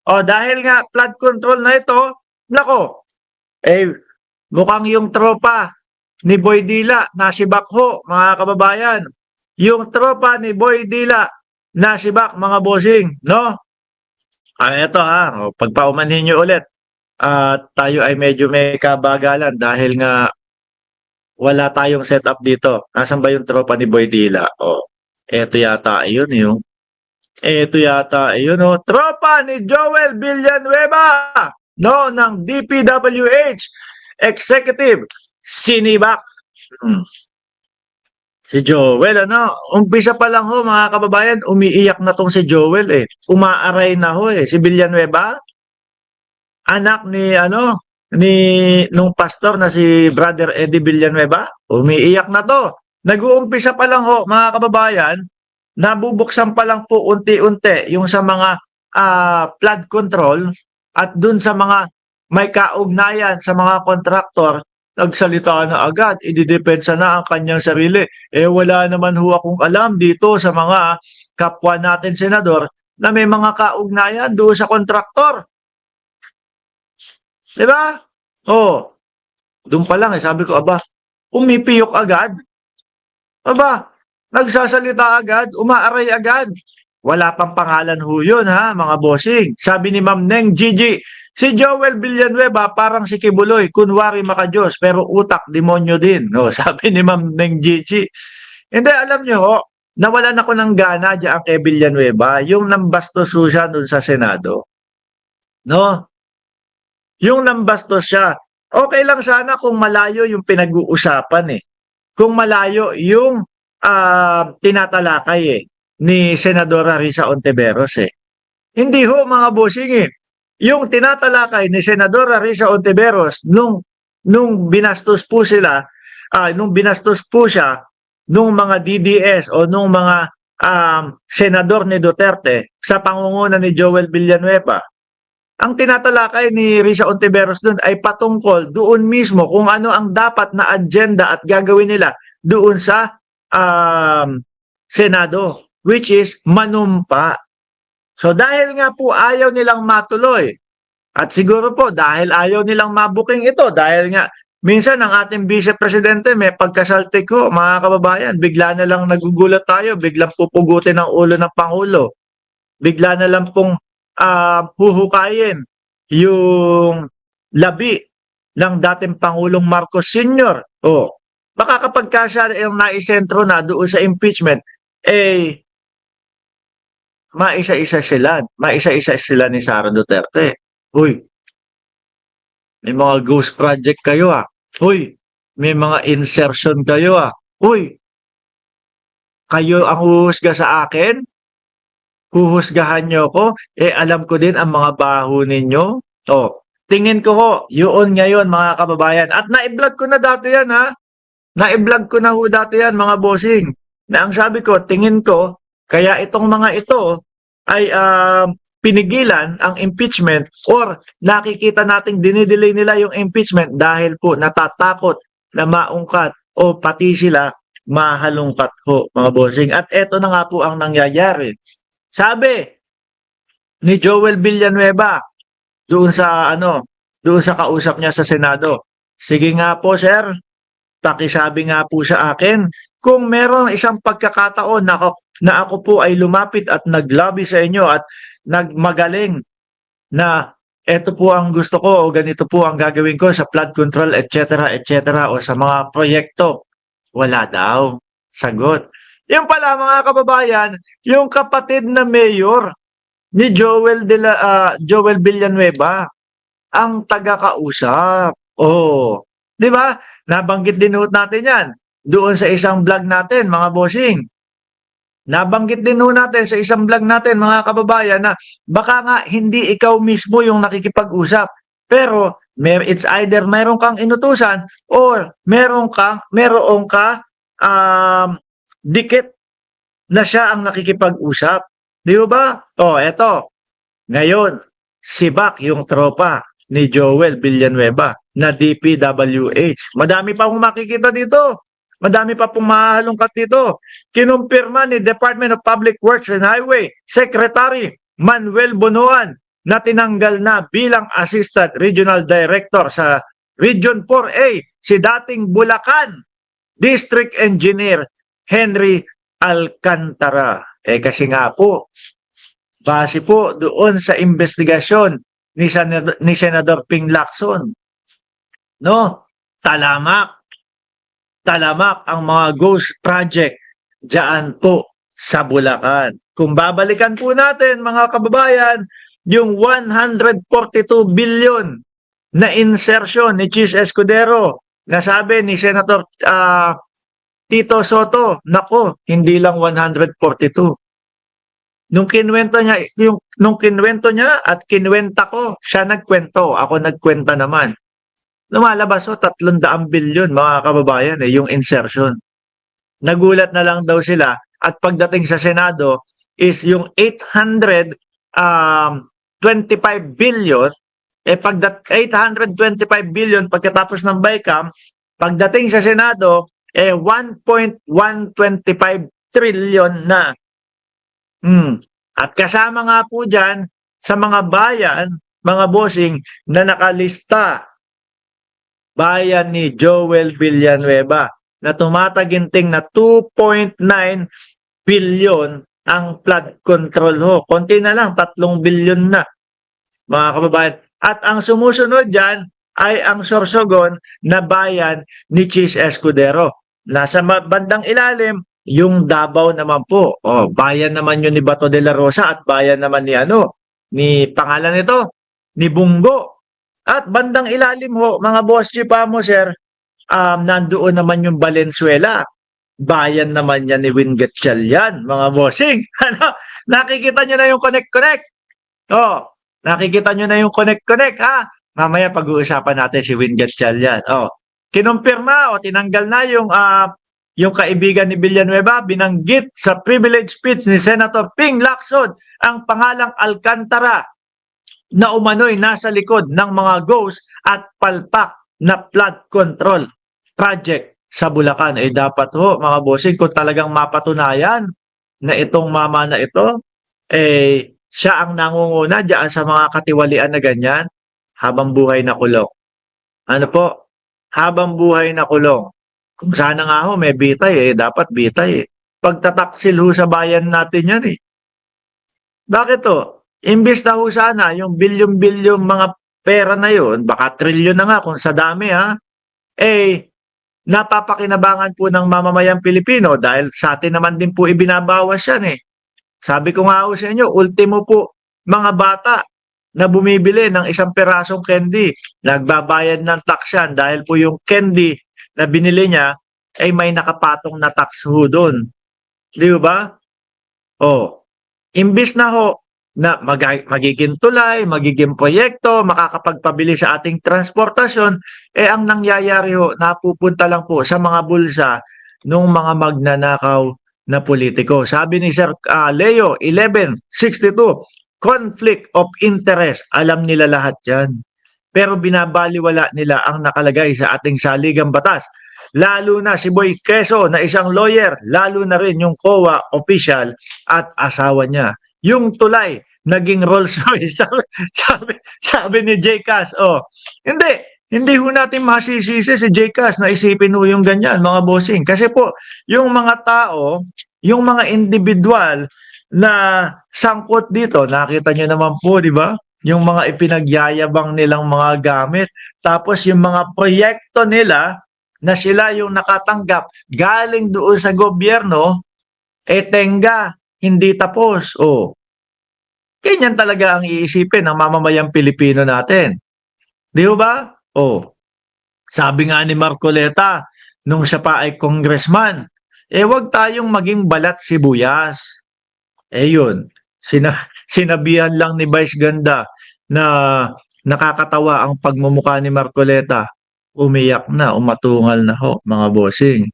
O dahil nga flood control na ito, nako, eh mukhang yung tropa ni Boy Dila nasibak ho, mga kababayan. Yung tropa ni Boy Dila nasibak, mga bossing, no? Eto ha, pagpaumanhin nyo ulit. Tayo ay medyo may kabagalan dahil nga wala tayong setup dito. Nasaan ba yung tropa ni Boy Dila? Eto yata yun yung. Eto yata yun, tropa ni Joel Villanueva, no, ng DPWH Executive Sinibak. Si Joel, umpisa pa lang ho, mga kababayan, umiiyak na tong si Joel eh. Umaaray na ho eh. Si Villanueva, anak ni ni nung pastor na si Brother Eddie Villanueva, umiiyak na to. Nag-uumpisa pa lang ho, mga kababayan, nabubuksan pa lang po unti-unti yung sa mga flood control at dun sa mga may kaugnayan sa mga kontraktor, nagsalita na agad, ididepensa na ang kanyang sarili. Wala naman ho akong alam dito sa mga kapwa natin senador na may mga kaugnayan doon sa kontraktor. Di ba? Doon pa lang sabi ko, aba, umipiyok agad. Aba, nagsasalita agad, umaaray agad. Wala pang pangalan ho yun, ha, mga bossing. Sabi ni Ma'am Neng Gigi, si Joel Villanueva parang si Kibuloy, kunwari makajos, pero utak demonyo din. Sabi ni Ma'am Neng Gigi. Hindi, alam nyo ho, nawalan ako ng gana diyan kay Villanueva, yung nambastos siya dun sa Senado. No? Yung nambastos siya. Okay lang sana kung malayo yung pinag-uusapan eh. Kung malayo yung tinatalakay ni Senadora Risa Ontiveros eh. Hindi ho, mga bossing eh. Yung tinatalakay ni Senadora Risa Ontiveros nung binastos po sila, nung binastos po siya nung mga DDS o nung mga senador ni Duterte sa pangunguna ni Joel Villanueva. Ang tinatalakay ni Risa Ontiveros doon ay patungkol doon mismo kung ano ang dapat na agenda at gagawin nila doon sa Senado, which is manumpa. So dahil nga po ayaw nilang matuloy, at siguro po dahil ayaw nilang mabuking ito, dahil nga minsan ang ating Vice Presidente may pagkasaltik ko, mga kababayan, bigla na lang nagugulat tayo, biglang pupugutin ang ulo ng Pangulo, bigla na lang pong huhukayin yung labi ng dating Pangulong Marcos Sr. Baka kapag siya yung naisentro na doon sa impeachment, maisa-isa sila ni Sara Duterte. Uy, may mga ghost project kayo Uy, may mga insertion kayo Uy, kayo ang huhusga sa akin? Huhusgahan nyo ko? Alam ko din ang mga baho ninyo. Tingin ko ho, yun ngayon, mga kababayan. At na-vlog ko na dati yan Na-vlog ko na ho dati yan, mga bossing. Na ang sabi ko, tingin ko, kaya itong mga ito ay pinigilan ang impeachment or nakikita nating dinidelay nila yung impeachment dahil po natatakot na maungkat o pati sila mahalungkat ho, mga bossing. At eto na nga po ang nangyayari. Sabi ni Joel Villanueva doon sa kausap niya sa Senado. Sige nga po, sir. Pakisabi nga po sa akin kung meron isang pagkakataon na ako po ay lumapit at nag-lobby sa inyo at nagmagaling na eto po ang gusto ko o ganito po ang gagawin ko sa flood control, etc., etc., o sa mga proyekto. Wala daw. Sagot. Yung pala, mga kababayan, yung kapatid na mayor ni Joel Villanueva ang taga-kausap. Di ba? Nabanggit din natin yan doon sa isang vlog natin, mga bossing. Nabanggit din natin sa isang vlog natin, mga kababayan, na baka nga hindi ikaw mismo yung nakikipag-usap. Pero it's either meron kang inutusan or meron ka dikit na siya ang nakikipag-usap. Di ba? Eto. Ngayon, sibak yung tropa ni Joel Villanueva na DPWH. Madami pa akong makikita dito. Madami pa pong mahalungkat dito. Kinumpirma ni Department of Public Works and Highway Secretary Manuel Bonoan na tinanggal na bilang Assistant Regional Director sa Region 4A si dating Bulacan District Engineer Henry Alcantara. Kasi nga po, base po doon sa investigasyon ni Senador Ping Lacson, no? Talamak ang mga ghost project diyan po sa Bulacan. Kung babalikan po natin mga kababayan, yung 142 billion na insertion ni Chis Escudero na sabi ni Senator Tito Soto, nako, hindi lang 142. Nung kinwento niya at kinwenta ko, siya nagkwento, ako nagkwenta naman. Lumalabas 300 bilyon mga kababayan yung insertion. Nagulat na lang daw sila at pagdating sa Senado is yung 825 billion 825 billion pagkatapos ng BICAM, pagdating sa Senado 1.125 trillion na. At kasama nga po dyan sa mga bayan, mga bossing na nakalista, bayan ni Joel Villanueva na tumataginting na 2.9 billion ang flood control ho. Konti na lang, 3 billion na mga kababayan. At ang sumusunod dyan ay ang Sorsogon na bayan ni Chis Escudero. Nasa bandang ilalim, yung Davao naman po. Bayan naman yun ni Bato de la Rosa at bayan naman ni pangalan nito, ni Bungo. At bandang ilalim ho, mga boss Chipamo sir, nandoon naman yung Valenzuela. Bayan naman yan ni Winget Chalian, mga bossing. Nakikita nyo na yung connect-connect. Nakikita nyo na yung connect-connect, ha? Mamaya pag-uusapan natin si Winget Chalian. Kinumpirma o tinanggal na yung kaibigan ni Villanueva, binanggit sa privilege speech ni Senator Ping Lacson ang pangalang Alcantara na umano'y nasa likod ng mga ghost at palpak na flood control project sa Bulacan. Dapat ho, mga bossing, kung talagang mapatunayan na itong mama na ito, siya ang nangunguna diyan sa mga katiwalian na ganyan, habang buhay na kulong. Ano po? Habang buhay na kulong. Kung sana nga ho, may bitay dapat bitay Pagtataksil ho sa bayan natin yan Bakit to? Imbis na ho sana, yung bilyon-bilyon mga pera na yun, baka trilyon na nga kung sa dami napapakinabangan po ng mamamayang Pilipino dahil sa atin naman din po ibinabawas yan Sabi ko nga ho sa inyo, ultimo po mga bata na bumibili ng 1 pirasong candy, nagbabayad ng tax yan dahil po yung candy na binili niya ay may nakapatong na tax ho doon. Di ba? Imbis na ho na magiging tulay, magiging proyekto, makakapagpabili sa ating transportasyon, ang nangyayari ho, napupunta lang po sa mga bulsa ng mga magnanakaw na politiko. Sabi ni Sir Leo 1162, conflict of interest, alam nila lahat yan. Pero binabaliwala nila ang nakalagay sa ating saligang batas. Lalo na si Boy Quezon na isang lawyer, lalo na rin yung COA official at asawa niya. Yung tulay, naging Rolls Royce. sabi ni Jcas, hindi ho natin masisisi si Jcas na isipin ho yung ganyan, mga bossing. Kasi po, yung mga tao, yung mga individual na sangkot dito, nakita nyo naman po, di ba? Yung mga ipinagyayabang nilang mga gamit. Tapos yung mga proyekto nila na sila yung nakatanggap galing doon sa gobyerno, tenga, hindi tapos. Ganyan talaga ang iisipin ng mamamayang Pilipino natin. Di ba? Sabi nga ni Marcoleta, nung siya pa ay congressman, wag tayong maging balat sibuyas. Yun, sinabihan lang ni Vice Ganda na nakakatawa ang pagmumukha ni Marcoleta. Umiyak na, umatungal na ho, mga bossing.